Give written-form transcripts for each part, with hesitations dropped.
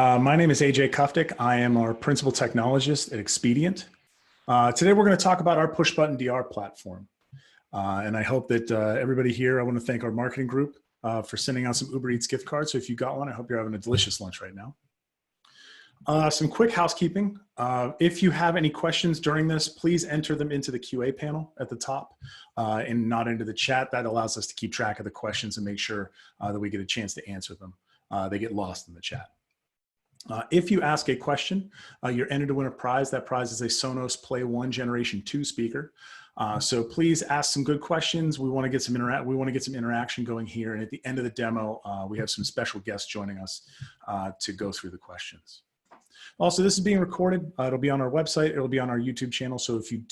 My name is AJ Kuftik. I am our principal technologist at Expedient. Today, we're going to talk about our push button DR platform. And I hope that everybody here, I want to thank our marketing group for sending out some Uber Eats gift cards. So if you got one, I hope you're having a delicious lunch right now. Some quick housekeeping. If you have any questions during this, please enter them into the QA panel at the top and not into the chat. That allows us to keep track of the questions and make sure that we get a chance to answer them. They get lost in the chat. If you ask a question, you're entered to win a prize. That prize is a Sonos Play 1 Generation 2 speaker. So please ask some good questions. We want to get some interaction going here. And at the end of the demo, we have some special guests joining us to go through the questions. Also, this is being recorded. It'll be on our website. It'll be on our YouTube channel. So if you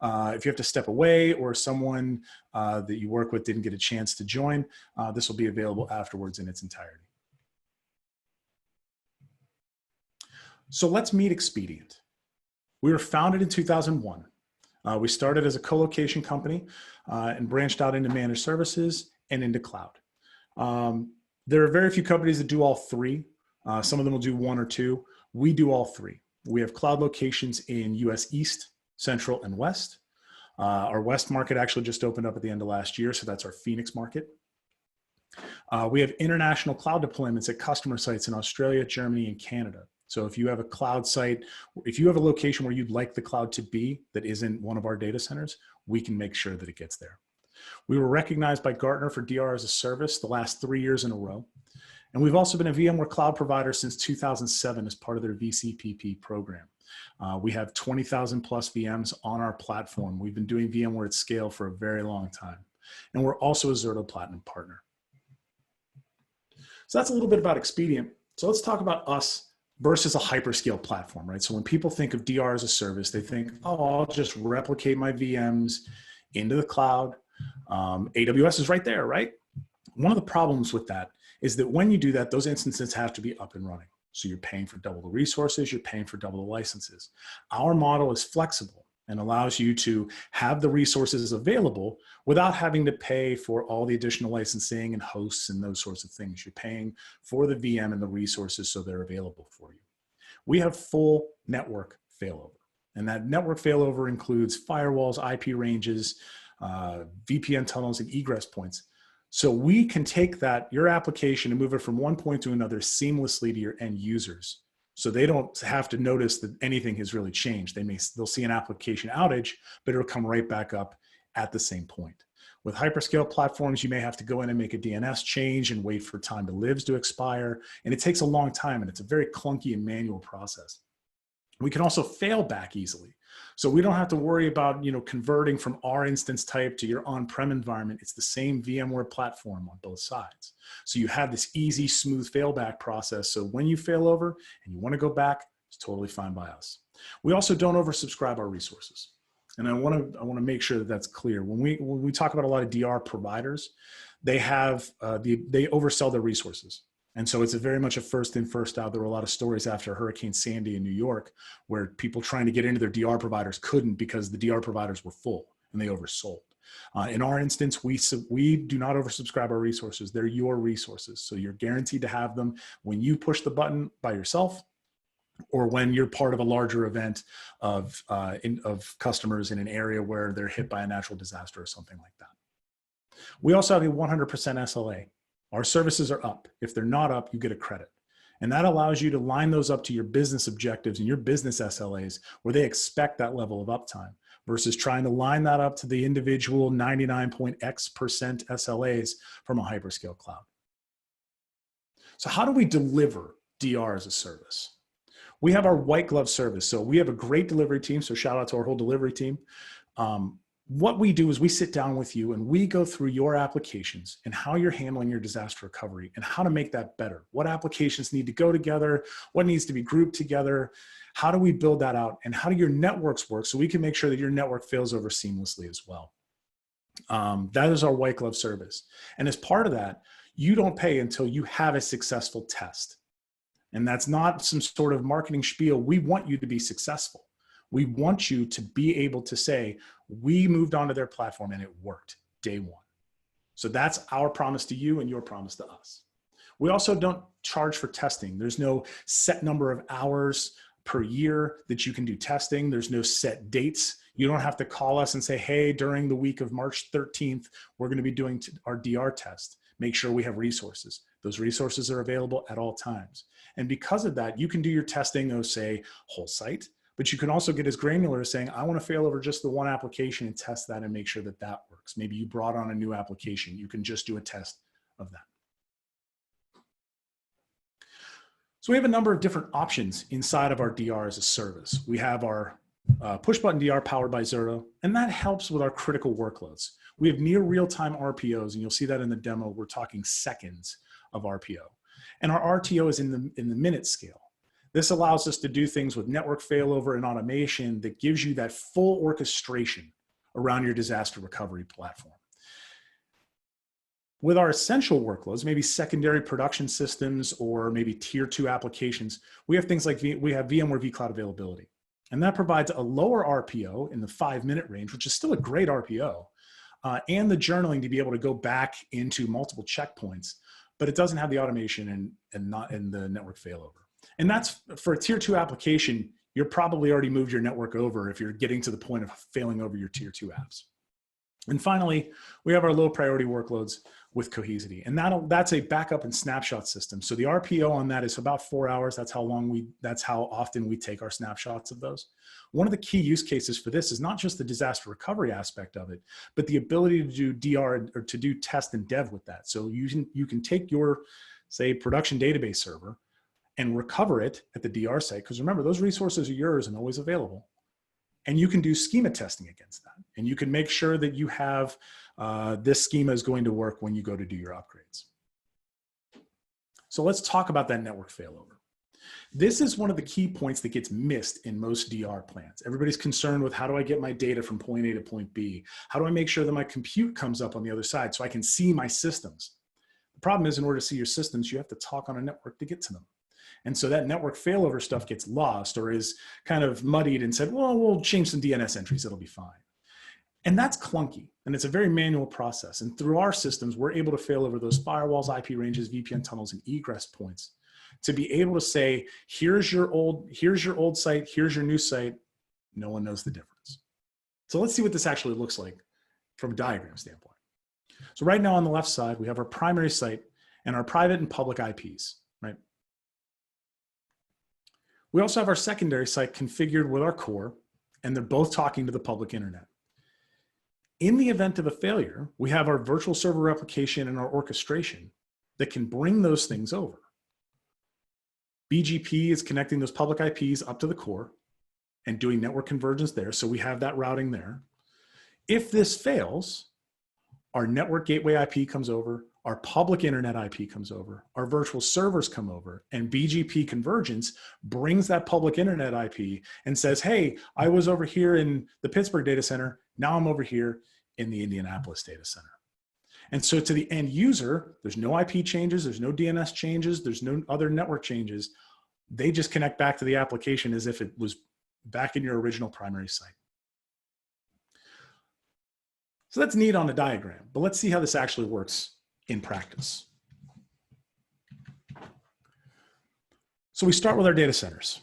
have to step away or someone that you work with didn't get a chance to join, this will be available afterwards in its entirety. So let's meet Expedient. We were founded in 2001. We started as a co-location company and branched out into managed services and into cloud. There are very few companies that do all three. Some of them will do one or two. We do all three. We have cloud locations in US East, Central, and West. Our West market actually just opened up at the end of last year, so that's our Phoenix market. We have international cloud deployments at customer sites in Australia, Germany, and Canada. So if you have a cloud site, if you have a location where you'd like the cloud to be that isn't one of our data centers, we can make sure that it gets there. We were recognized by Gartner for DR as a service the last 3 years in a row. And we've also been a VMware cloud provider since 2007 as part of their VCPP program. We have 20,000 plus VMs on our platform. We've been doing VMware at scale for a very long time. And we're also a Zerto Platinum partner. So that's a little bit about Expedient. So let's talk about us versus a hyperscale platform, right? So when people think of DR as a service, they think, oh, I'll just replicate my VMs into the cloud. AWS is right there, right? One of the problems with that is that when you do that, those instances have to be up and running. So you're paying for double the resources, you're paying for double the licenses. Our model is flexible and allows you to have the resources available without having to pay for all the additional licensing and hosts and those sorts of things. You're paying for the VM and the resources so they're available for you. We have full network failover, and that network failover includes firewalls, IP ranges, VPN tunnels, and egress points. So we can take your application and move it from one point to another seamlessly to your end users. So they don't have to notice that anything has really changed. They'll see an application outage, but it'll come right back up at the same point. With hyperscale platforms, you may have to go in and make a DNS change and wait for time to lives to expire. And it takes a long time, and it's a very clunky and manual process. We can also fail back easily. So we don't have to worry about converting from our instance type to your on-prem environment. It's the same VMware platform on both sides. So you have this easy, smooth failback process. So when you fail over and you want to go back, it's totally fine by us. We also don't oversubscribe our resources. And I want to make sure that that's clear. When we talk about a lot of DR providers, they oversell their resources. And so it's very much a first in, first out. There were a lot of stories after Hurricane Sandy in New York where people trying to get into their DR providers couldn't because the DR providers were full and they oversold. In our instance, we do not oversubscribe our resources. They're your resources. So you're guaranteed to have them when you push the button by yourself or when you're part of a larger event of customers in an area where they're hit by a natural disaster or something like that. We also have a 100% SLA. Our services are up. If they're not up, you get a credit. And that allows you to line those up to your business objectives and your business SLAs where they expect that level of uptime versus trying to line that up to the individual 99.x% SLAs from a hyperscale cloud. So how do we deliver DR as a service? We have our white glove service. So we have a great delivery team. So shout out to our whole delivery team. What we do is we sit down with you and we go through your applications and how you're handling your disaster recovery and how to make that better. What applications need to go together? What needs to be grouped together? How do we build that out? And how do your networks work so we can make sure that your network fails over seamlessly as well? That is our white glove service. And as part of that, you don't pay until you have a successful test. And that's not some sort of marketing spiel. We want you to be successful. We want you to be able to say, we moved onto their platform and it worked day one. So that's our promise to you and your promise to us. We also don't charge for testing. There's no set number of hours per year that you can do testing. There's no set dates. You don't have to call us and say, hey, during the week of March 13th, we're going to be doing our DR test. Make sure we have resources. Those resources are available at all times. And because of that, you can do your testing of, say, whole site, but you can also get as granular as saying, I want to fail over just the one application and test that and make sure that that works. Maybe you brought on a new application. You can just do a test of that. So we have a number of different options inside of our DR as a service. We have our push button DR powered by Zerto, and that helps with our critical workloads. We have near real-time RPOs, and you'll see that in the demo. We're talking seconds of RPO. And our RTO is in the minute scale. This allows us to do things with network failover and automation that gives you that full orchestration around your disaster recovery platform. With our essential workloads, maybe secondary production systems or maybe tier 2 applications, we have things like we have VMware vCloud availability. And that provides a lower RPO in the 5-minute range, which is still a great RPO, and the journaling to be able to go back into multiple checkpoints, but it doesn't have the automation and not in the network failover. And that's for a tier 2 application, you're probably already moved your network over if you're getting to the point of failing over your tier 2 apps. And finally, we have our low priority workloads with Cohesity, and that's a backup and snapshot system. So the RPO on that is about 4 hours. That's how often we take our snapshots of those. One of the key use cases for this is not just the disaster recovery aspect of it, but the ability to do DR or to do test and dev with that. So you can take your, say, production database server and recover it at the DR site, because remember, those resources are yours and always available. And you can do schema testing against that. And you can make sure that you have this schema is going to work when you go to do your upgrades. So let's talk about that network failover. This is one of the key points that gets missed in most DR plans. Everybody's concerned with, how do I get my data from point A to point B? How do I make sure that my compute comes up on the other side so I can see my systems? The problem is, in order to see your systems, you have to talk on a network to get to them. And so that network failover stuff gets lost or is kind of muddied and said, well, we'll change some DNS entries, it'll be fine. And that's clunky, and it's a very manual process. And through our systems, we're able to fail over those firewalls, IP ranges, VPN tunnels, and egress points to be able to say, here's your old site, here's your new site. No one knows the difference. So let's see what this actually looks like from a diagram standpoint. So right now on the left side, we have our primary site and our private and public IPs, right? We also have our secondary site configured with our core, and they're both talking to the public internet. In the event of a failure, we have our virtual server replication and our orchestration that can bring those things over. BGP is connecting those public IPs up to the core and doing network convergence there, so we have that routing there. If this fails, our network gateway IP comes over, our public internet IP comes over, our virtual servers come over, and BGP convergence brings that public internet IP and says, hey, I was over here in the Pittsburgh data center, now I'm over here in the Indianapolis data center. And so to the end user, there's no IP changes, there's no DNS changes, there's no other network changes. They just connect back to the application as if it was back in your original primary site. So that's neat on the diagram, but let's see how this actually works in practice. So we start with our data centers.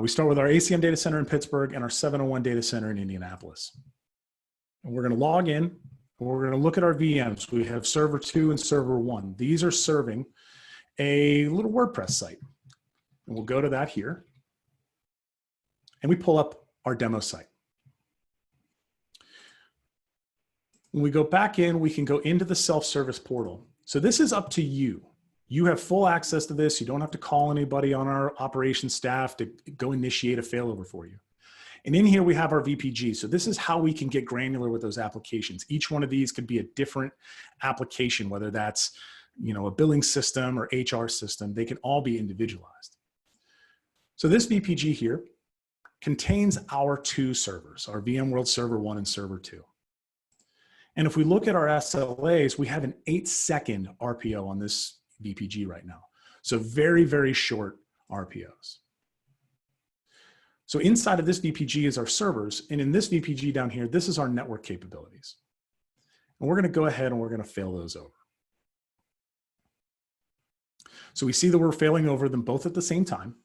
We start with our ACM data center in Pittsburgh and our 701 data center in Indianapolis. And we're going to log in, and we're going to look at our VMs. We have server 2 and server 1. These are serving a little WordPress site. And we'll go to that here. And we pull up our demo site. When we go back in, we can go into the self-service portal. So this is up to you. You have full access to this. You don't have to call anybody on our operations staff to go initiate a failover for you. And in here, we have our VPG. So this is how we can get granular with those applications. Each one of these could be a different application, whether that's, a billing system or HR system. They can all be individualized. So this VPG here contains our 2 servers, our VMworld Server 1 and Server 2. And if we look at our SLAs, we have an 8-second RPO on this VPG right now. So very, very short RPOs. So inside of this VPG is our servers. And in this VPG down here, this is our network capabilities. And we're going to go ahead and we're going to fail those over. So we see that we're failing over them both at the same time.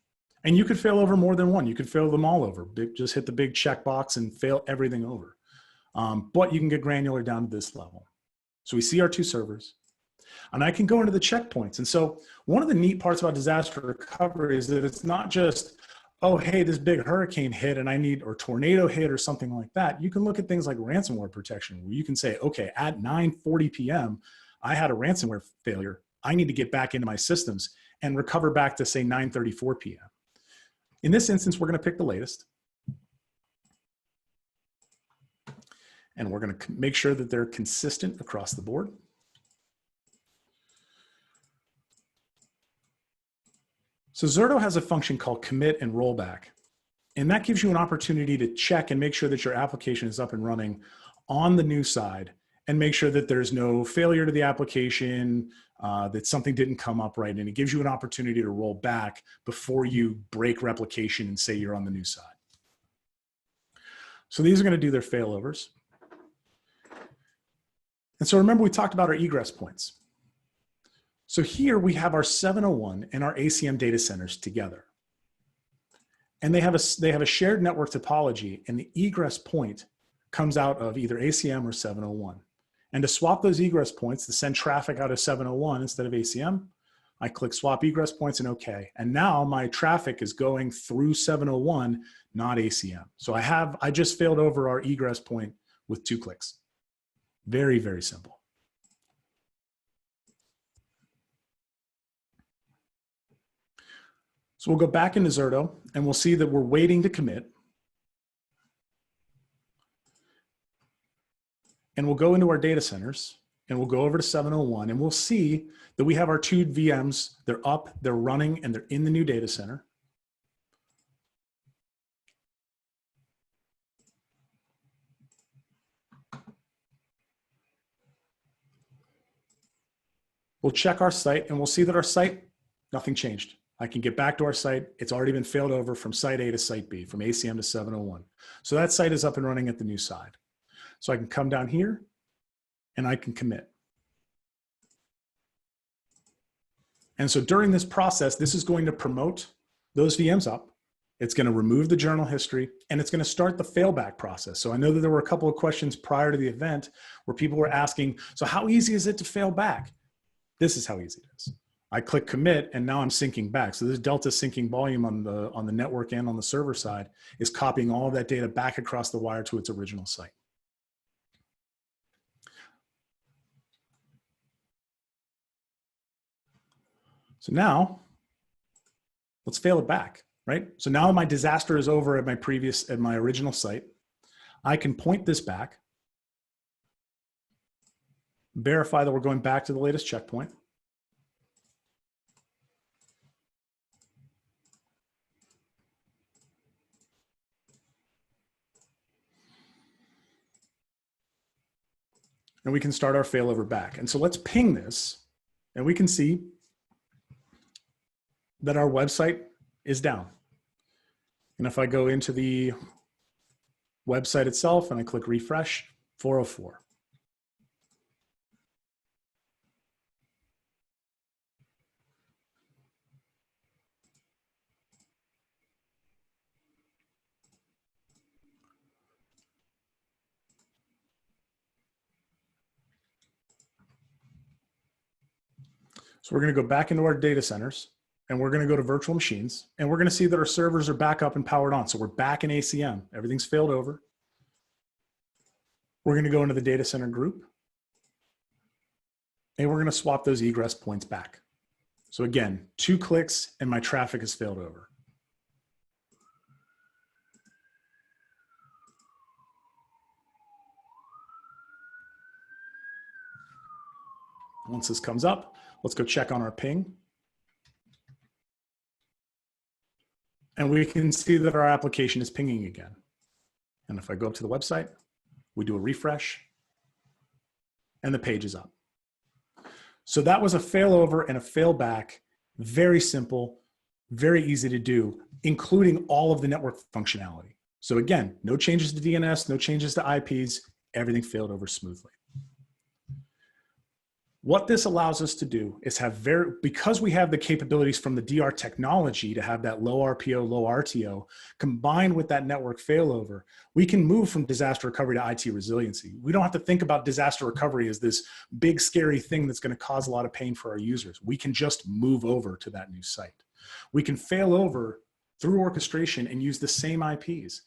And you could fail over more than one. You could fail them all over. Just hit the big checkbox and fail everything over. But you can get granular down to this level. So we see our two servers. And I can go into the checkpoints. And so one of the neat parts about disaster recovery is that it's not just, oh, hey, this big hurricane hit and I need, or tornado hit or something like that. You can look at things like ransomware protection, where you can say, okay, at 9:40 p.m., I had a ransomware failure. I need to get back into my systems and recover back to, say, 9:34 p.m. In this instance, we're going to pick the latest. And we're going to make sure that they're consistent across the board. So Zerto has a function called commit and rollback. And that gives you an opportunity to check and make sure that your application is up and running on the new side and make sure that there's no failure to the application, that something didn't come up right. And it gives you an opportunity to roll back before you break replication and say you're on the new side. So these are going to do their failovers. And so remember, we talked about our egress points. So here we have our 701 and our ACM data centers together. And they have a shared network topology, and the egress point comes out of either ACM or 701. And to swap those egress points, to send traffic out of 701 instead of ACM, I click swap egress points and OK. And now my traffic is going through 701, not ACM. So I just failed over our egress point with 2 clicks. Very, very simple. So we'll go back into Zerto and we'll see that we're waiting to commit. And we'll go into our data centers and we'll go over to 701 and we'll see that we have our 2 VMs. They're up, they're running, and they're in the new data center. We'll check our site and we'll see that our site, nothing changed. I can get back to our site. It's already been failed over from site A to site B, from ACM to 701. So that site is up and running at the new side. So I can come down here and I can commit. And so during this process, this is going to promote those VMs up. It's going to remove the journal history, and it's going to start the failback process. So I know that there were a couple of questions prior to the event where people were asking, so how easy is it to fail back? This is how easy it is. I click commit and now I'm syncing back. So this delta syncing volume on the network and on the server side is copying all of that data back across the wire to its original site. So now let's fail it back, right? So now my disaster is over at my original site. I can point this back, verify that we're going back to the latest checkpoint. And we can start our failover back. And so let's ping this, and we can see that our website is down. And if I go into the website itself and I click refresh, 404. So we're going to go back into our data centers and we're going to go to virtual machines and we're going to see that our servers are back up and powered on. So we're back in ACM. Everything's failed over. We're going to go into the data center group and we're going to swap those egress points back. So again, 2 clicks and my traffic has failed over. Once this comes up, let's go check on our ping. And we can see that our application is pinging again. And if I go up to the website, we do a refresh and the page is up. So that was a failover and a failback. Very simple, very easy to do, including all of the network functionality. So again, no changes to DNS, no changes to IPs, everything failed over smoothly. What this allows us to do is because we have the capabilities from the DR technology to have that low RPO, low RTO, combined with that network failover, we can move from disaster recovery to IT resiliency. We don't have to think about disaster recovery as this big, scary thing that's going to cause a lot of pain for our users. We can just move over to that new site. We can fail over through orchestration and use the same IPs.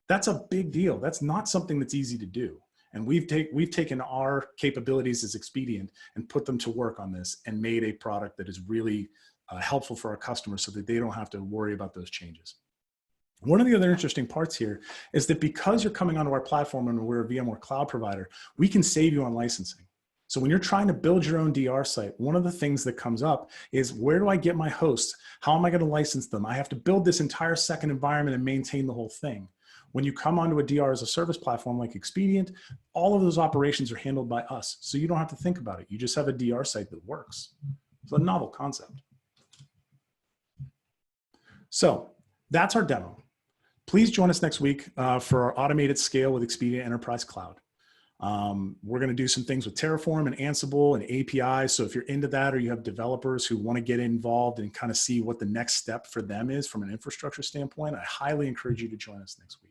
That's a big deal. That's not something that's easy to do. And we've taken our capabilities as Expedient and put them to work on this and made a product that is really helpful for our customers so that they don't have to worry about those changes. One of the other interesting parts here is that because you're coming onto our platform and we're a VMware cloud provider, we can save you on licensing. So when you're trying to build your own DR site, one of the things that comes up is, where do I get my hosts? How am I going to license them? I have to build this entire second environment and maintain the whole thing. When you come onto a DR as a service platform like Expedient, all of those operations are handled by us. So you don't have to think about it. You just have a DR site that works. It's a novel concept. So that's our demo. Please join us next week for our automated scale with Expedient Enterprise Cloud. We're going to do some things with Terraform and Ansible and APIs. So if you're into that, or you have developers who want to get involved and kind of see what the next step for them is from an infrastructure standpoint, I highly encourage you to join us next week.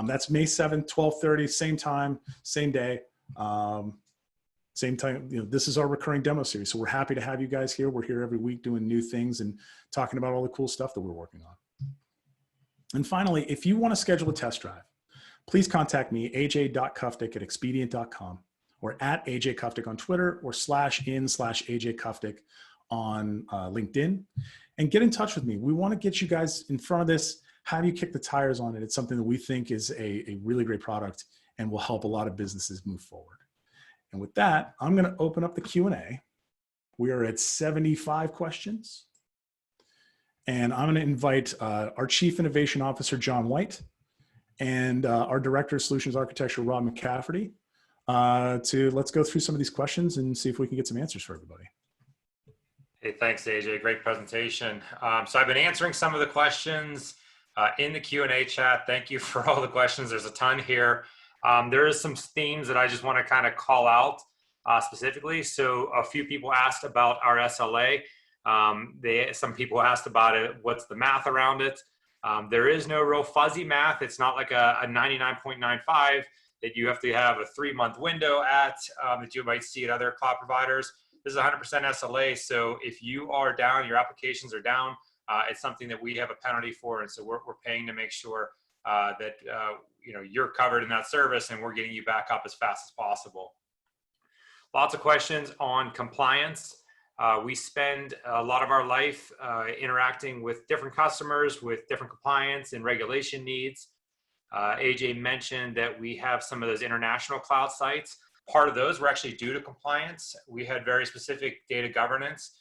That's May 7th, 12:30, same time, same day, same time. This is our recurring demo series. So we're happy to have you guys here. We're here every week doing new things and talking about all the cool stuff that we're working on. And finally, if you want to schedule a test drive, please contact me, aj.kuftic@expedient.com, or at ajkuftic on Twitter, or /in/ajkuftic on LinkedIn, and get in touch with me. We want to get you guys in front of this, have you kick the tires on it. It's something that we think is a really great product and will help a lot of businesses move forward. And with that, I'm going to open up the Q&A. We are at 75 questions. And I'm going to invite our Chief Innovation Officer, John White, and our Director of Solutions Architecture, Rob McCafferty, let's go through some of these questions and see if we can get some answers for everybody. Hey, thanks, AJ. Great presentation. So I've been answering some of the questions in the Q&A chat. Thank you for all the questions. There's a ton here. There is some themes that I just want to kind of call out specifically. So a few people asked about our SLA. Some people asked about it. What's the math around it? There is no real fuzzy math. It's not like a 99.95 that you have to have a 3-month window at that you might see at other cloud providers. This is 100% SLA. So if you are down, your applications are down, it's something that we have a penalty for. And so we're paying to make sure that you're covered in that service, and we're getting you back up as fast as possible. Lots of questions on compliance. We spend a lot of our life interacting with different customers with different compliance and regulation needs. AJ mentioned that we have some of those international cloud sites. Part of those were actually due to compliance. We had very specific data governance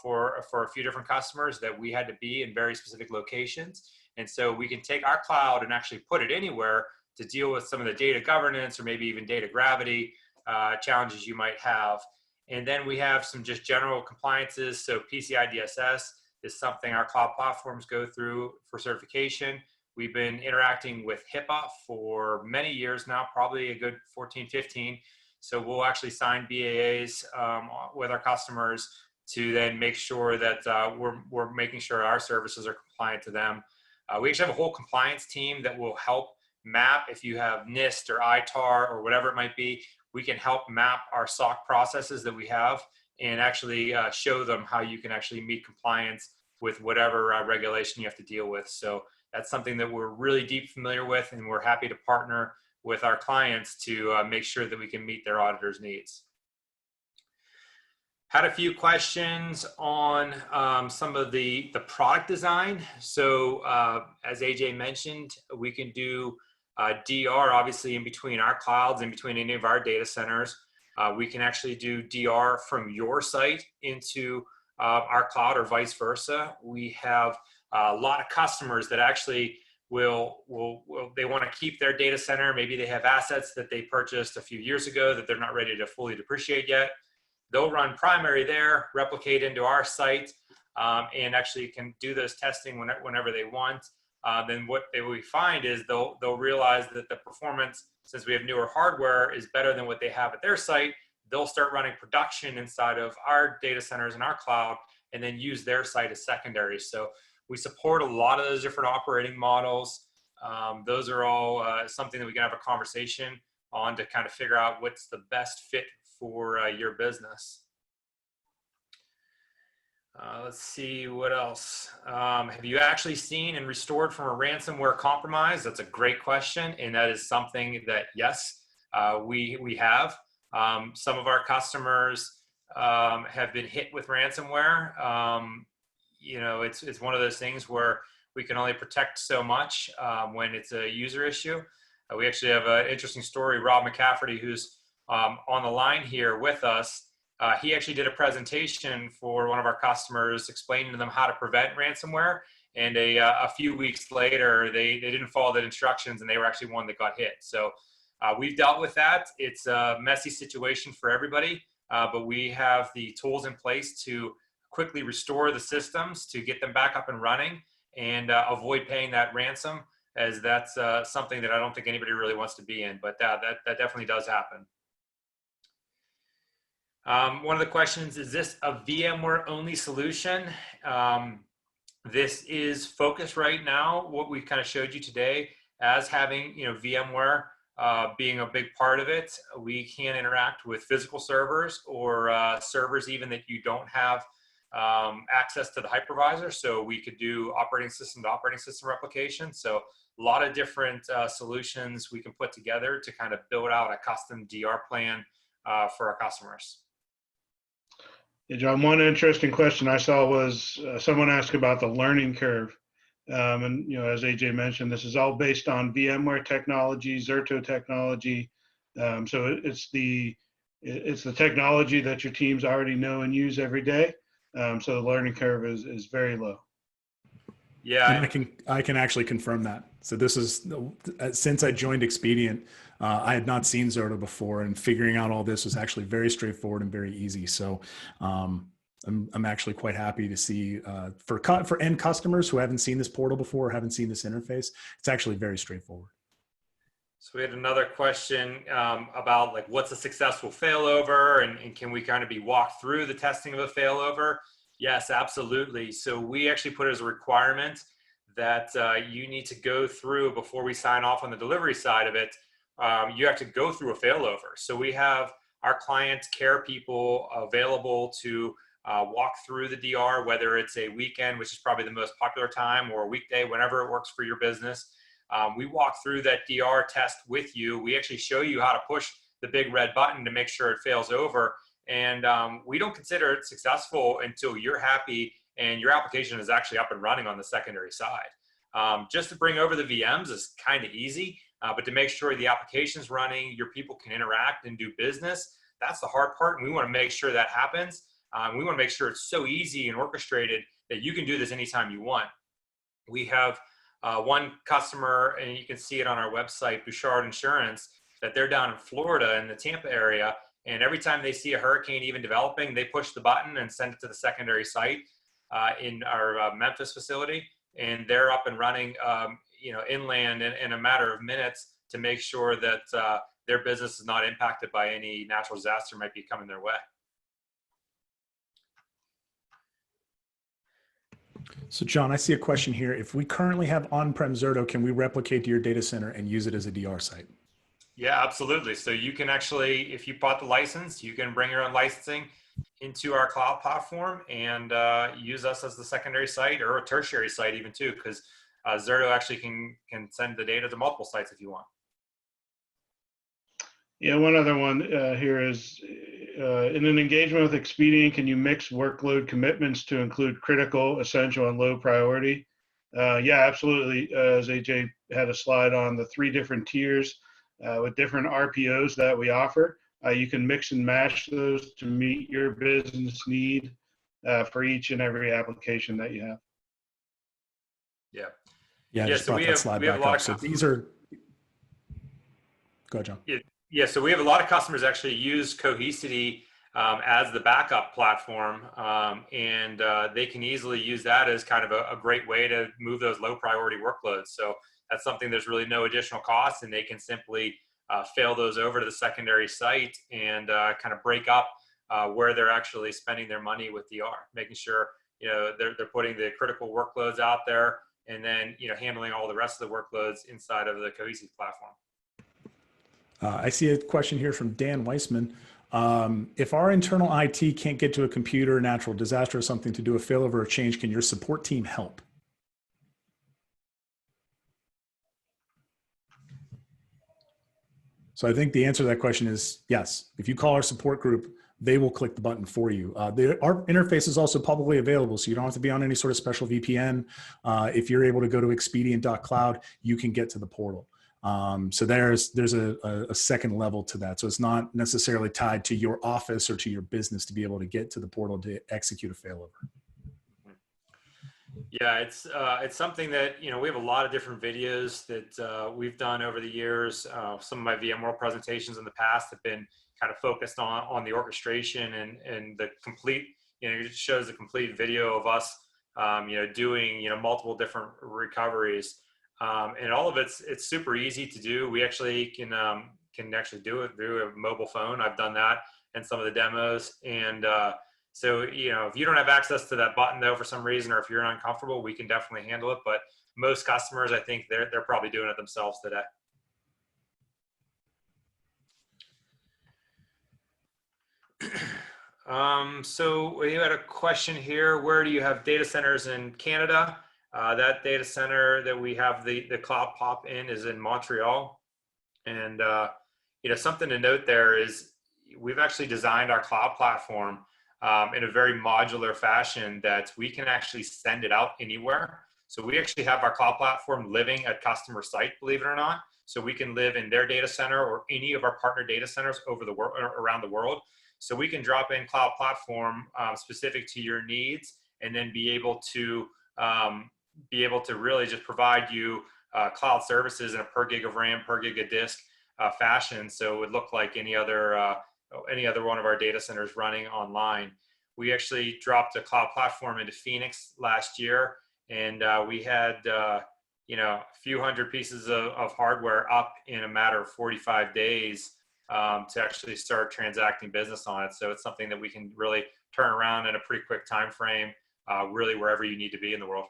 for a few different customers that we had to be in very specific locations. And so we can take our cloud and actually put it anywhere to deal with some of the data governance or maybe even data gravity challenges you might have. And then we have some just general compliances. So PCI DSS is something our cloud platforms go through for certification. We've been interacting with HIPAA for many years now, probably a good 14, 15. So we'll actually sign BAAs with our customers to then make sure that we're making sure our services are compliant to them. We actually have a whole compliance team that will help map if you have NIST or ITAR or whatever it might be. We can help map our SOC processes that we have and actually show them how you can actually meet compliance with whatever regulation you have to deal with. So that's something that we're really deep familiar with, and we're happy to partner with our clients to make sure that we can meet their auditors' needs. Had a few questions on some of the product design. So as AJ mentioned, we can do DR obviously in between our clouds, in between any of our data centers. We can actually do DR from your site into our cloud or vice versa. We have a lot of customers that actually they want to keep their data center. Maybe they have assets that they purchased a few years ago that they're not ready to fully depreciate yet. They'll run primary there, replicate into our site, and actually can do those testing whenever they want. Then what we find is they'll realize that the performance, since we have newer hardware, is better than what they have at their site. they'll start running production inside of our data centers in our cloud and then use their site as secondary. So we support a lot of those different operating models. Those are all something that we can have a conversation on to kind of figure out what's the best fit for your business. Let's see what else. Have you actually seen and restored from a ransomware compromise? That's a great question, and that is something that, yes, we have. Some of our customers have been hit with ransomware. You know, it's one of those things where we can only protect so much when it's a user issue. We actually have an interesting story. Rob McCafferty, who's on the line here with us, he actually did a presentation for one of our customers explaining to them how to prevent ransomware. And a few weeks later, they didn't follow the instructions and they were actually one that got hit. So we've dealt with that. It's a messy situation for everybody, but we have the tools in place to quickly restore the systems to get them back up and running and avoid paying that ransom, as that's something that I don't think anybody really wants to be in, but that definitely does happen. One of the questions, is this a VMware only solution? This is focused right now, what we kind of showed you today, as having, you know, VMware being a big part of it. We can interact with physical servers or servers even that you don't have access to the hypervisor. So we could do operating system to operating system replication. So a lot of different solutions we can put together to kind of build out a custom DR plan for our customers. Yeah, John, one interesting question I saw was someone asked about the learning curve. And, you know, as AJ mentioned, this is all based on VMware technology, Zerto technology. So it's the technology that your teams already know and use every day. So the learning curve is very low. Yeah, and I can actually confirm that. So this is, since I joined Expedient, I had not seen Zerto before, and figuring out all this was actually very straightforward and very easy. So I'm actually quite happy to see for end customers who haven't seen this portal before, or haven't seen this interface, it's actually very straightforward. So we had another question about like what's a successful failover, and can we kind of be walked through the testing of a failover? Yes, absolutely. So we actually put it as a requirement that you need to go through before we sign off on the delivery side of it. You have to go through a failover. So we have our client care people available to walk through the DR, whether it's a weekend, which is probably the most popular time, or a weekday, whenever it works for your business. We walk through that DR test with you. We actually show you how to push the big red button to make sure it fails over. And we don't consider it successful until you're happy and your application is actually up and running on the secondary side. Just to bring over the VMs is kind of easy, but to make sure the application's running, your people can interact and do business, that's the hard part. And we want to make sure that happens. We want to make sure it's so easy and orchestrated that you can do this anytime you want. We have one customer, and you can see it on our website, Bouchard Insurance, that they're down in Florida in the Tampa area. And every time they see a hurricane even developing, they push the button and send it to the secondary site in our Memphis facility. And they're up and running, you know, inland in a matter of minutes to make sure that their business is not impacted by any natural disaster might be coming their way. So John, I see a question here. If we currently have on-prem Zerto, can we replicate to your data center and use it as a DR site? Yeah, absolutely. So you can actually, if you bought the license, you can bring your own licensing into our cloud platform and use us as the secondary site, or a tertiary site even too, because Zerto actually can send the data to multiple sites if you want. Yeah, one other one here is, in an engagement with Expedient, can you mix workload commitments to include critical, essential, and low priority? Yeah, absolutely. As AJ had a slide on the 3 different tiers with different RPOs that we offer, you can mix and match those to meet your business need for each and every application that you have. Yeah. Yeah, I just brought that slide back up. So these are, go ahead, John. Yeah, so we have a lot of customers actually use Cohesity as the backup platform, and they can easily use that as kind of a great way to move those low priority workloads. So that's something there's really no additional cost, and they can simply fail those over to the secondary site and kind of break up where they're actually spending their money with DR, making sure they're putting the critical workloads out there, and then handling all the rest of the workloads inside of the Cohesive platform. I see a question here from Dan Weissman. If our internal IT can't get to a computer, natural disaster or something to do a failover or change, can your support team help? So I think the answer to that question is yes. If you call our support group, they will click the button for you. Our interface is also publicly available, so you don't have to be on any sort of special VPN. If you're able to go to expedient.cloud, you can get to the portal. So there's a second level to that. So it's not necessarily tied to your office or to your business to be able to get to the portal to execute a failover. Yeah, it's something that, we have a lot of different videos that we've done over the years. Some of my VMworld presentations in the past have been kind of focused on the orchestration and the complete, it shows the complete video of us, doing, multiple different recoveries. And all of it's super easy to do. We actually can actually do it through a mobile phone. I've done that in some of the demos. And so, if you don't have access to that button though, for some reason, or if you're uncomfortable, we can definitely handle it. But most customers, I think they're probably doing it themselves today. So we had a question here. Where do you have data centers in Canada? That data center that we have the cloud pop in is in Montreal. And, something to note there is we've actually designed our cloud platform in a very modular fashion that we can actually send it out anywhere. So we actually have our cloud platform living at customer site, believe it or not. So we can live in their data center or any of our partner data centers over the world, around the world. So we can drop in cloud platform specific to your needs, and then be able to really just provide you cloud services in a per gig of RAM, per gig of disk fashion. So it would look like any other one of our data centers running online. We actually dropped a cloud platform into Phoenix last year, and we had a few hundred pieces of hardware up in a matter of 45 days to actually start transacting business on it. So it's something that we can really turn around in a pretty quick time frame, really wherever you need to be in the world.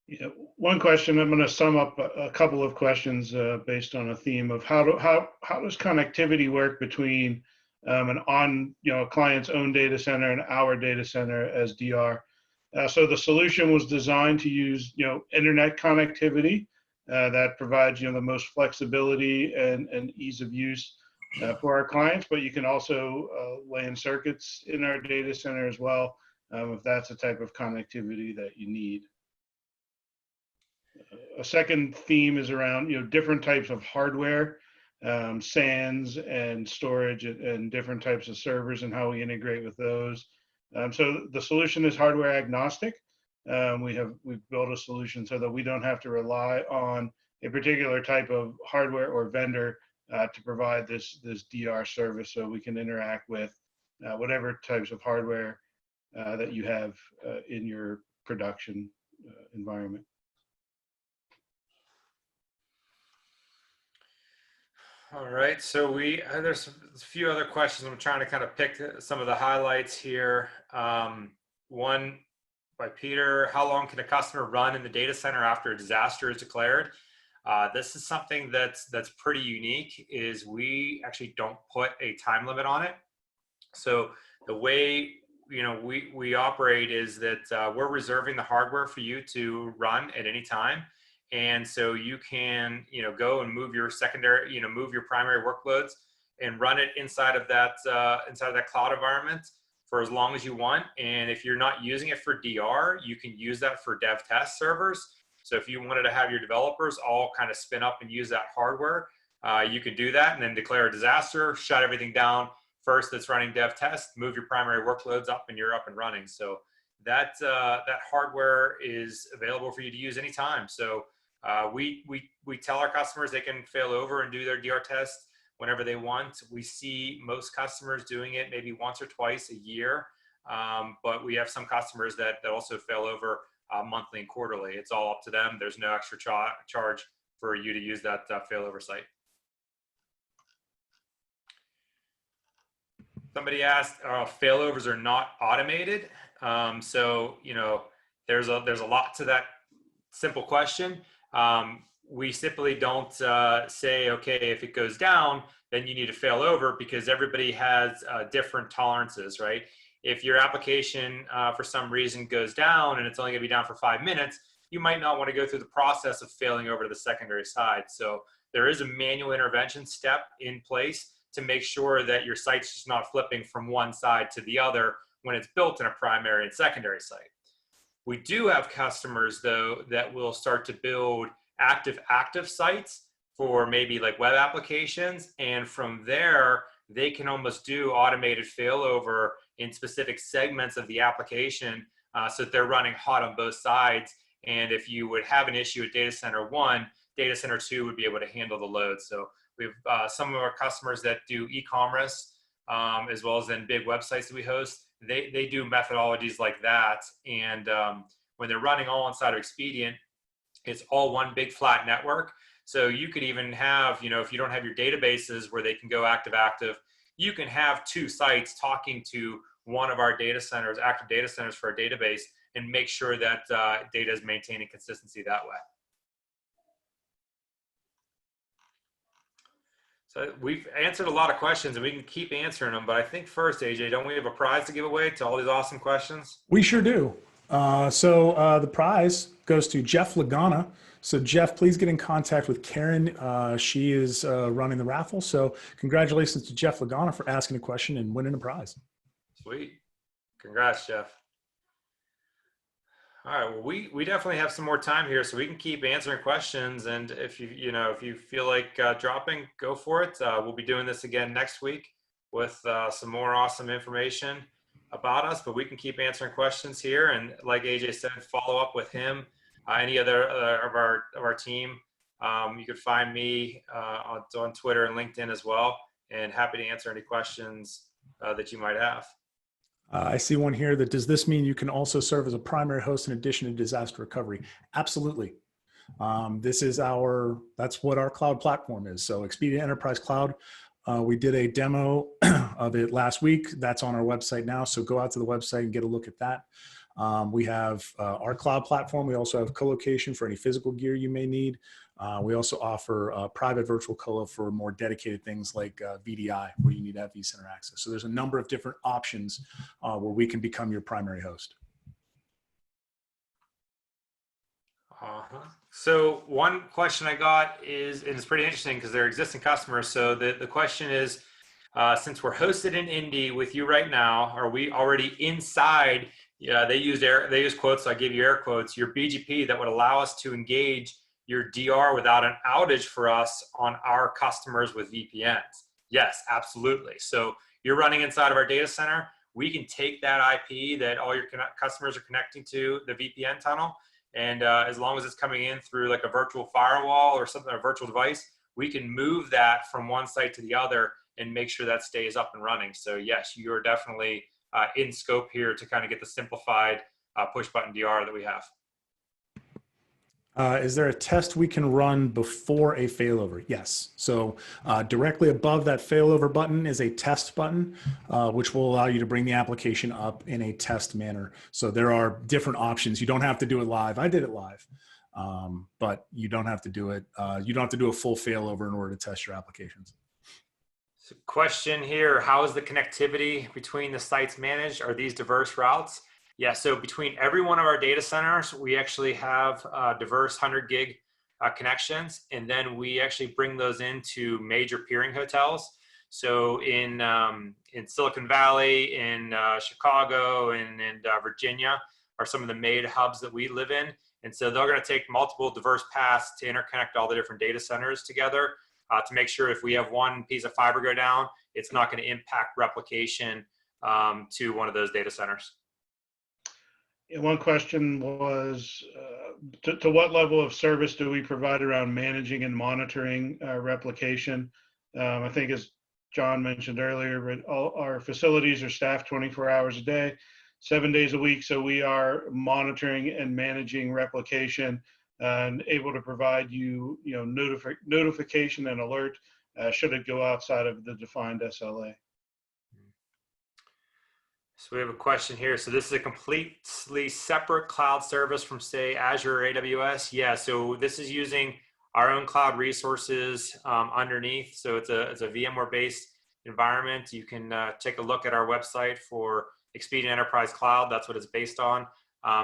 Yeah, one question. I'm going to sum up a couple of questions based on a theme of how does connectivity work between a client's own data center and our data center as DR. So the solution was designed to use internet connectivity that provides the most flexibility and ease of use for our clients. But you can also lay in circuits in our data center as well if that's the type of connectivity that you need. A second theme is around different types of hardware, SANs and storage and different types of servers and how we integrate with those. So the solution is hardware agnostic. We've built a solution so that we don't have to rely on a particular type of hardware or vendor to provide this DR service. So we can interact with whatever types of hardware that you have in your production environment. All right, so there's a few other questions. I'm trying to kind of pick some of the highlights here. One by Peter: how long can a customer run in the data center after a disaster is declared? This is something that's pretty unique. Is we actually don't put a time limit on it. So the way we operate is that we're reserving the hardware for you to run at any time. And so you can, go and move your secondary, move your primary workloads and run it inside of that cloud environment for as long as you want. And if you're not using it for DR, you can use that for dev test servers. So if you wanted to have your developers all kind of spin up and use that hardware, you could do that and then declare a disaster, shut everything down first that's running dev test, move your primary workloads up, and you're up and running. So that hardware is available for you to use anytime. So we tell our customers they can fail over and do their DR test whenever they want. We see most customers doing it maybe once or twice a year, but we have some customers that also fail over monthly and quarterly. It's all up to them. There's no extra charge for you to use that failover site. Somebody asked, failovers are not automated. So, there's a lot to that simple question. We simply don't say, okay, if it goes down, then you need to fail over, because everybody has different tolerances, right? If your application for some reason goes down and it's only going to be down for 5 minutes, you might not want to go through the process of failing over to the secondary side. So there is a manual intervention step in place to make sure that your site's just not flipping from one side to the other when it's built in a primary and secondary site. We do have customers, though, that will start to build active sites for maybe like web applications. And from there, they can almost do automated failover in specific segments of the application, so that they're running hot on both sides. And if you would have an issue at data center 1, data center 2 would be able to handle the load. So we have some of our customers that do e-commerce, as well as then big websites that we host. They do methodologies like that. And when they're running all inside of Expedient, it's all one big flat network. So you could even have, if you don't have your databases where they can go active, you can have 2 sites talking to one of our data centers, active data centers for a database, and make sure that data is maintaining consistency that way. So we've answered a lot of questions, and we can keep answering them. But I think first, AJ, don't we have a prize to give away to all these awesome questions? We sure do. So the prize goes to Jeff Lagana. So Jeff, please get in contact with Karen. She is running the raffle. So congratulations to Jeff Lagana for asking a question and winning a prize. Sweet. Congrats, Jeff. All right. Well, we definitely have some more time here, so we can keep answering questions. And if you feel like dropping, go for it. We'll be doing this again next week with some more awesome information about us. But we can keep answering questions here. And like AJ said, follow up with him. Any other of our team. You could find me on Twitter and LinkedIn as well. And happy to answer any questions that you might have. I see one here that, does this mean you can also serve as a primary host in addition to disaster recovery? Absolutely. That's what our cloud platform is. So Expedient Enterprise Cloud, we did a demo of it last week. That's on our website now. So go out to the website and get a look at that. We have our cloud platform. We also have co-location for any physical gear you may need. We also offer private virtual colo for more dedicated things like VDI, where you need to have vCenter access. So there's a number of different options where we can become your primary host. So one question I got is, and it's pretty interesting because they're existing customers. So the question is, since we're hosted in Indy with you right now, are we already inside? Yeah, they use quotes. So I give you air quotes. Your BGP that would allow us to engage your DR without an outage for us on our customers with VPNs. Yes, absolutely. So you're running inside of our data center. We can take that IP that all your customers are connecting to the VPN tunnel. And as long as it's coming in through like a virtual firewall or something, a virtual device, we can move that from one site to the other and make sure that stays up and running. So yes, you're definitely in scope here to kind of get the simplified push button DR that we have. Is there a test we can run before a failover? Yes. So directly above that failover button is a test button, which will allow you to bring the application up in a test manner. So there are different options. You don't have to do it live. I did it live, but you don't have to do it. You don't have to do a full failover in order to test your applications. So question here, how is the connectivity between the sites managed? Are these diverse routes? Yeah, so between every one of our data centers, we actually have diverse 100 gig connections, and then we actually bring those into major peering hotels. So in Silicon Valley, in Chicago, and in Virginia are some of the main hubs that we live in. And so they're going to take multiple diverse paths to interconnect all the different data centers together to make sure if we have one piece of fiber go down, it's not going to impact replication to one of those data centers. One question was, to what level of service do we provide around managing and monitoring replication? I think as John mentioned earlier, but all our facilities are staffed 24 hours a day, 7 days a week. So we are monitoring and managing replication and able to provide you, notification and alert should it go outside of the defined SLA. So we have a question here. So this is a completely separate cloud service from, say, Azure or AWS. Yeah, so this is using our own cloud resources underneath. So it's a VMware-based environment. You can take a look at our website for Expedient Enterprise Cloud. That's what it's based on.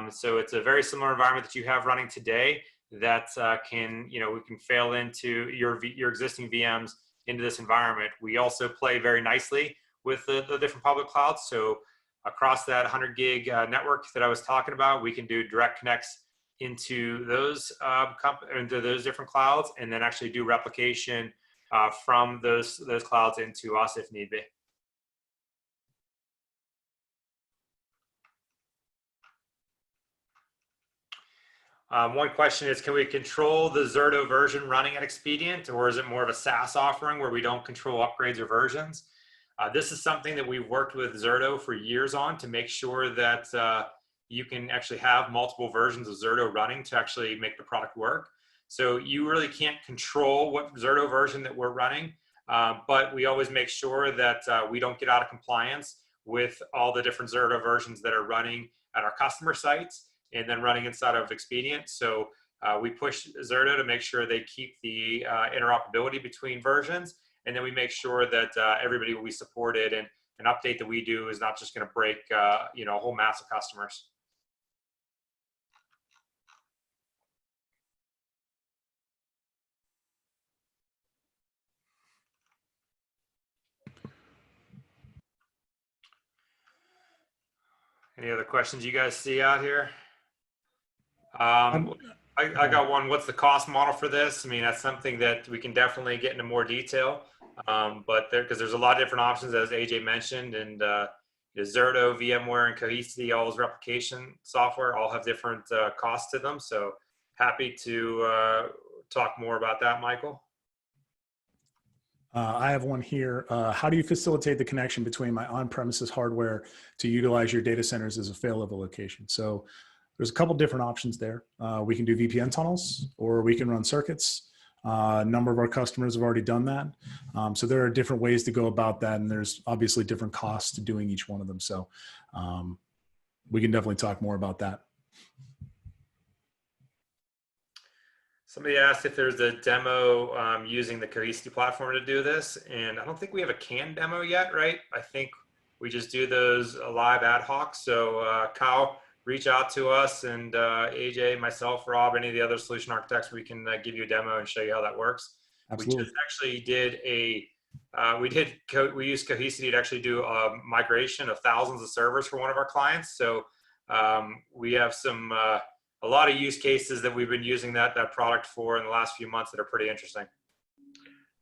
So it's a very similar environment that you have running today that we can fail into your existing VMs into this environment. We also play very nicely with the different public clouds. So across that 100 gig network that I was talking about, we can do direct connects into those different clouds, and then actually do replication from those clouds into us if need be. One question is, can we control the Zerto version running at Expedient, or is it more of a SaaS offering where we don't control upgrades or versions? This is something that we've worked with Zerto for years on to make sure that you can actually have multiple versions of Zerto running to actually make the product work. So you really can't control what Zerto version that we're running, but we always make sure that we don't get out of compliance with all the different Zerto versions that are running at our customer sites and then running inside of Expedient. So we push Zerto to make sure they keep the interoperability between versions. And then we make sure that everybody will be supported, and an update that we do is not just going to break a whole mass of customers. Any other questions you guys see out here? I got one. What's the cost model for this? I mean, that's something that we can definitely get into more detail. But because there's a lot of different options, as AJ mentioned, and Zerto, VMware, and Cohesity, all those replication software, all have different costs to them. So happy to talk more about that, Michael. I have one here. How do you facilitate the connection between my on-premises hardware to utilize your data centers as a failover location? So there's a couple different options there. We can do VPN tunnels, or we can run circuits. A number of our customers have already done that. So there are different ways to go about that, and there's obviously different costs to doing each one of them. So we can definitely talk more about that. Somebody asked if there's a demo using the Cohesity platform to do this, and I don't think we have a canned demo yet, right? I think we just do those live ad hoc. So Kyle, reach out to us, and AJ, myself, Rob, any of the other solution architects, we can give you a demo and show you how that works. Absolutely. We just actually did we used Cohesity to actually do a migration of thousands of servers for one of our clients. So we have a lot of use cases that we've been using that product for in the last few months that are pretty interesting.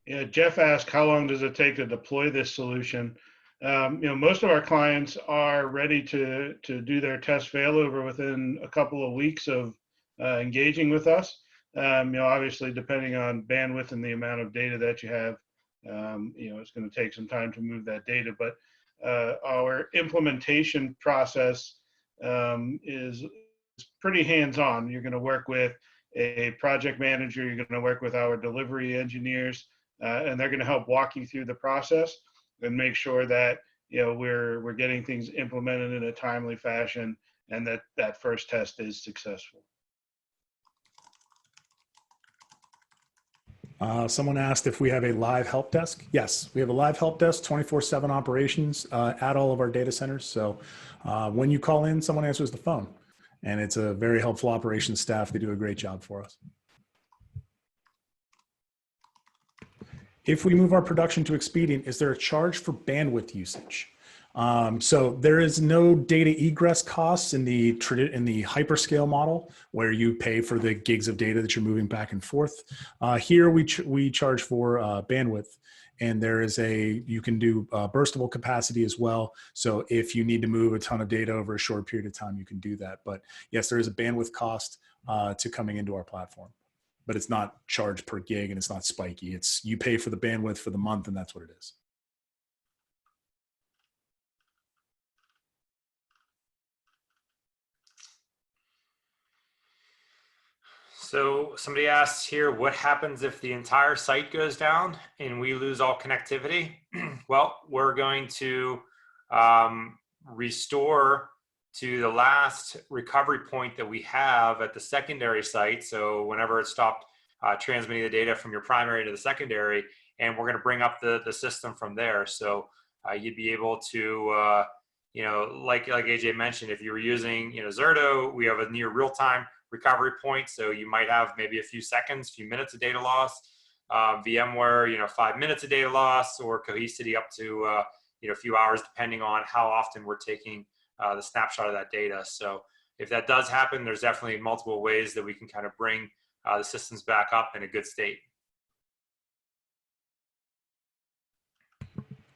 Yeah, Jeff asked, how long does it take to deploy this solution? Most of our clients are ready to do their test failover within a couple of weeks of engaging with us. Obviously, depending on bandwidth and the amount of data that you have, it's going to take some time to move that data. But our implementation process is pretty hands-on. You're going to work with a project manager. You're going to work with our delivery engineers, and they're going to help walk you through the process and make sure that we're getting things implemented in a timely fashion, and that first test is successful. Someone asked if we have a live help desk. Yes, we have a live help desk, 24/7 operations at all of our data centers. So when you call in, someone answers the phone, and it's a very helpful operations staff. They do a great job for us. If we move our production to Expedient, is there a charge for bandwidth usage? So there is no data egress costs in the hyperscale model where you pay for the gigs of data that you're moving back and forth. Here we charge for bandwidth, and you can do burstable capacity as well. So if you need to move a ton of data over a short period of time, you can do that. But yes, there is a bandwidth cost to coming into our platform, but it's not charged per gig, and it's not spiky. You pay for the bandwidth for the month, and that's what it is. So somebody asked here, what happens if the entire site goes down and we lose all connectivity? Well, we're going to restore to the last recovery point that we have at the secondary site. So whenever it stopped transmitting the data from your primary to the secondary, and we're going to bring up the system from there. So you'd be able to, you know, like AJ mentioned, if you were using, you know, Zerto, we have a near real-time recovery point. So you might have maybe a few seconds, few minutes of data loss. VMware, you know, 5 minutes of data loss, or Cohesity up to, you know, a few hours, depending on how often we're taking the snapshot of that data. So if that does happen, there's definitely multiple ways that we can kind of bring the systems back up in a good state.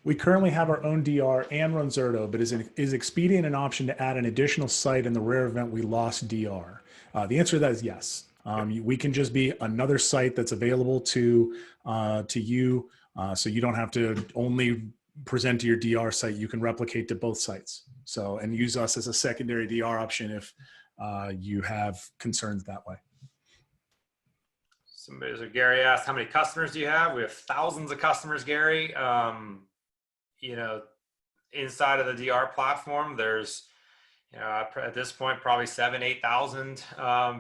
We currently have our own DR and run Zerto, but is Expedient an option to add an additional site in the rare event we lost DR? The answer to that is yes. We can just be another site that's available to you, so you don't have to only present to your DR site. You can replicate to both sites. So, and use us as a secondary DR option if you have concerns that way. So Gary asked, how many customers do you have? We have thousands of customers, Gary. You know, inside of the DR platform, there's, you know, at this point, probably 7,000 to 8,000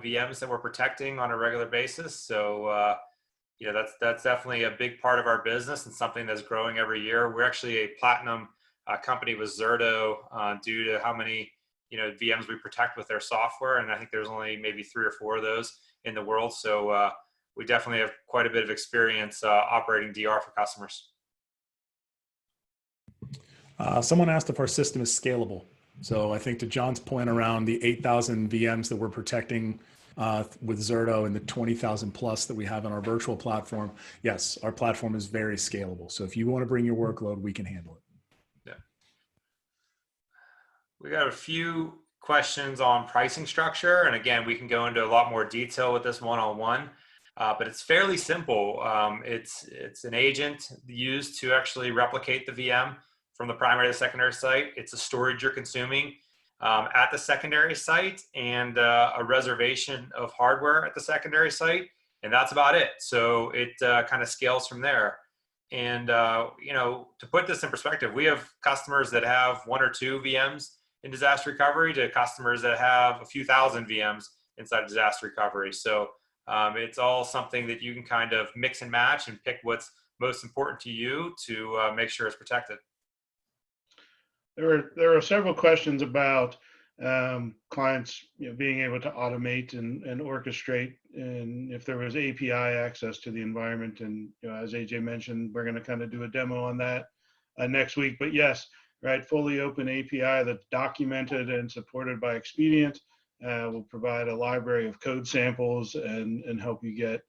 VMs that we're protecting on a regular basis. So, you know, that's definitely a big part of our business and something that's growing every year. We're actually a platinum company with Zerto due to how many, you know, VMs we protect with their software. And I think there's only maybe 3 or 4 of those in the world. So we definitely have quite a bit of experience operating DR for customers. Someone asked if our system is scalable. So I think to John's point around the 8,000 VMs that we're protecting with Zerto and the 20,000 plus that we have on our virtual platform, yes, our platform is very scalable. So if you want to bring your workload, we can handle it. Yeah. We got a few questions on pricing structure. And again, we can go into a lot more detail with this one-on-one, but it's fairly simple. It's an agent used to actually replicate the VM from the primary to the secondary site. It's a storage you're consuming at the secondary site, and a reservation of hardware at the secondary site, and that's about it. So it kind of scales from there. And you know, to put this in perspective, we have customers that have 1 or 2 VMs in disaster recovery to customers that have a few thousand VMs inside of disaster recovery. So it's all something that you can kind of mix and match and pick what's most important to you to make sure it's protected. There are several questions about clients, you know, being able to automate and orchestrate, and if there was API access to the environment. And you know, as AJ mentioned, we're going to kind of do a demo on that next week. But yes, right, fully open API that's documented and supported by Expedient will provide a library of code samples and help you get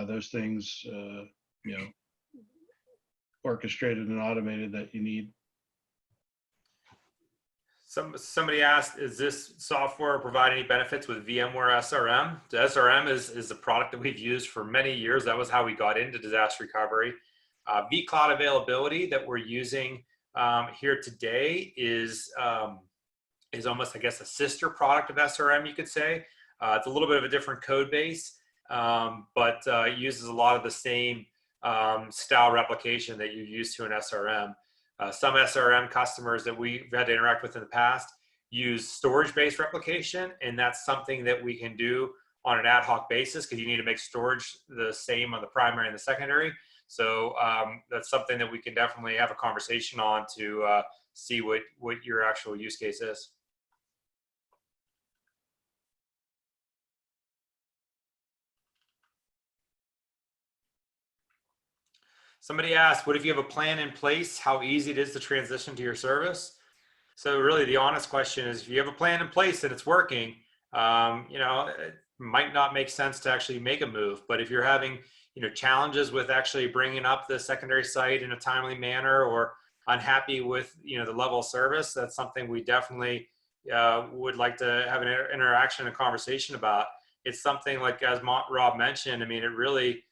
those things, you know, orchestrated and automated that you need. Somebody asked, is this software provide any benefits with VMware SRM? The SRM is a product that we've used for many years. That was how we got into disaster recovery. vCloud availability that we're using here today is almost, I guess, a sister product of SRM, you could say. It's a little bit of a different code base, but it uses a lot of the same style replication that you use to an SRM. Some SRM customers that we've had to interact with in the past use storage-based replication, and that's something that we can do on an ad hoc basis because you need to make storage the same on the primary and the secondary. So that's something that we can definitely have a conversation on to see what your actual use case is. Somebody asked, what if you have a plan in place, how easy it is to transition to your service? So really the honest question is, if you have a plan in place and it's working, you know, it might not make sense to actually make a move. But if you're having, you know, challenges with actually bringing up the secondary site in a timely manner, or unhappy with, you know, the level of service, that's something we definitely would like to have an interaction and conversation about. It's something like, as Rob mentioned, I mean, it really,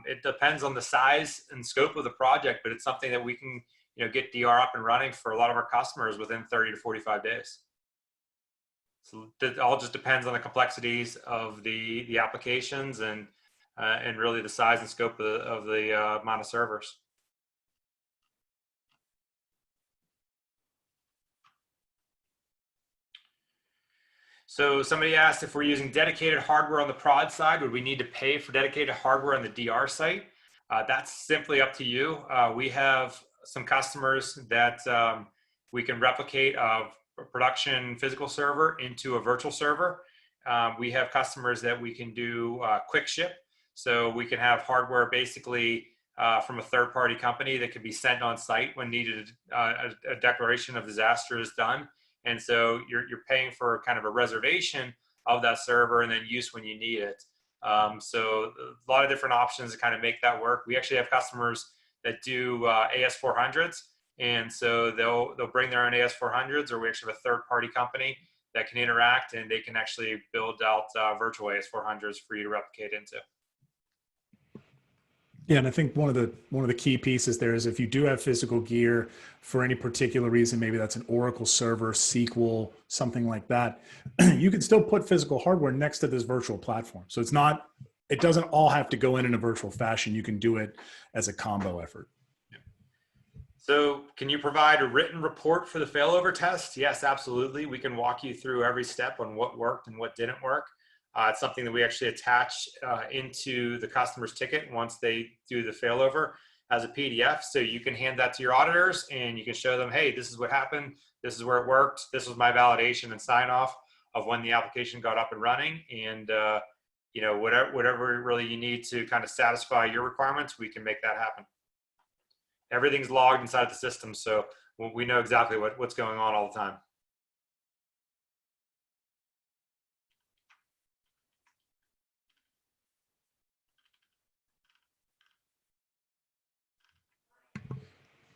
it depends on the size and scope of the project, but it's something that we can, you know, get DR up and running for a lot of our customers within 30 to 45 days. So it all just depends on the complexities of the applications and really the size and scope of the amount of servers. So somebody asked if we're using dedicated hardware on the prod side, would we need to pay for dedicated hardware on the DR site? That's simply up to you. We have some customers that we can replicate a production physical server into a virtual server. We have customers that we can do quick ship. So we can have hardware basically from a third-party company that could be sent on site when needed. A declaration of disaster is done. And so you're paying for kind of a reservation of that server and then use when you need it. So a lot of different options to kind of make that work. We actually have customers that do AS400s. And so they'll bring their own AS400s, or we actually have a third-party company that can interact, and they can actually build out virtual AS400s for you to replicate into. Yeah, and I think one of the key pieces there is if you do have physical gear for any particular reason, maybe that's an Oracle server, SQL, something like that, you can still put physical hardware next to this virtual platform. So it doesn't all have to go in a virtual fashion. You can do it as a combo effort. So can you provide a written report for the failover test? Yes, absolutely. We can walk you through every step on what worked and what didn't work. It's something that we actually attach into the customer's ticket once they do the failover as a PDF. So you can hand that to your auditors and you can show them, hey, this is what happened. This is where it worked. This was my validation and sign off of when the application got up and running. And you know, whatever really you need to kind of satisfy your requirements, we can make that happen. Everything's logged inside the system, so we know exactly what's going on all the time.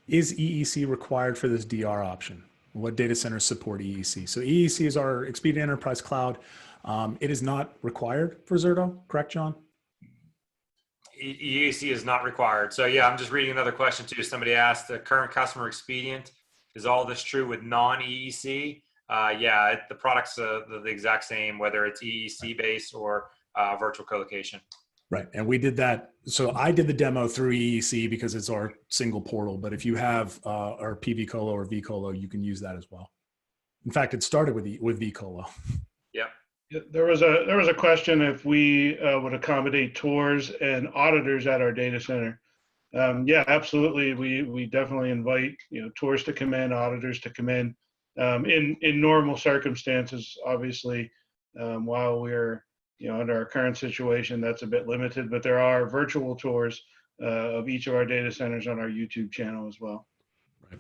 Is EEC required for this DR option? What data centers support EEC? So EEC is our Expedient Enterprise Cloud. It is not required for Zerto, correct, John? EEC is not required. So yeah, I'm just reading another question too. Somebody asked, the current customer Expedient, is all this true with non-EEC? Yeah, the product's the exact same, whether it's EEC based or virtual colocation. Right, and we did that. So I did the demo through EEC because it's our single portal, but if you have our PV Colo or vColo, you can use that as well. In fact, it started with vColo. Yep. There was a question if we would accommodate tours and auditors at our data center. Yeah, absolutely. We definitely invite tours to come in, auditors to come in normal circumstances. Obviously, while we're under our current situation, that's a bit limited. But there are virtual tours of each of our data centers on our YouTube channel as well. Right.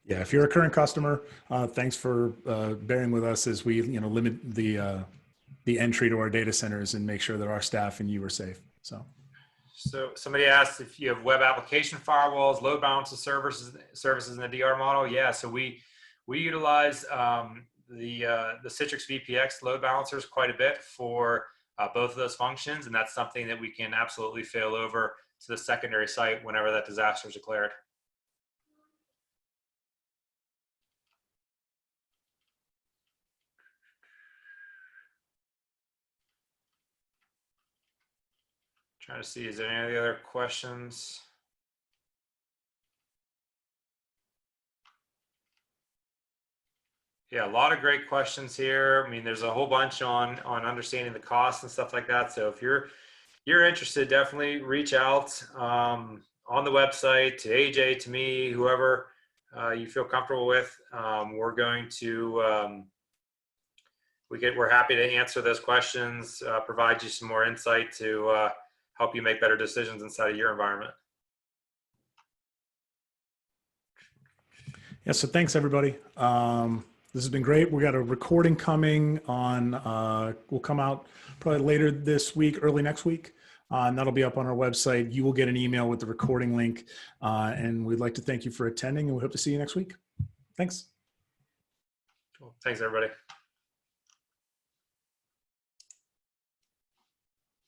Yeah, if you're a current customer, thanks for bearing with us as we limit the entry to our data centers and make sure that our staff and you are safe. So somebody asked if you have web application firewalls, load balancer services in the DR model. Yeah, so we utilize the Citrix VPX load balancers quite a bit for both of those functions, and that's something that we can absolutely fail over to the secondary site whenever that disaster is declared. Trying to see, is there any other questions? Yeah, a lot of great questions here. I mean, there's a whole bunch on understanding the costs and stuff like that. So if you're interested, definitely reach out on the website to AJ, to me, whoever you feel comfortable with. We're going to we're happy to answer those questions, provide you some more insight to help you make better decisions inside of your environment. Yeah, so thanks everybody. This has been great. We got a recording coming on, will come out probably later this week, early next week. And that'll be up on our website. You will get an email with the recording link. And we'd like to thank you for attending, and we hope to see you next week. Thanks. Cool. Thanks, everybody.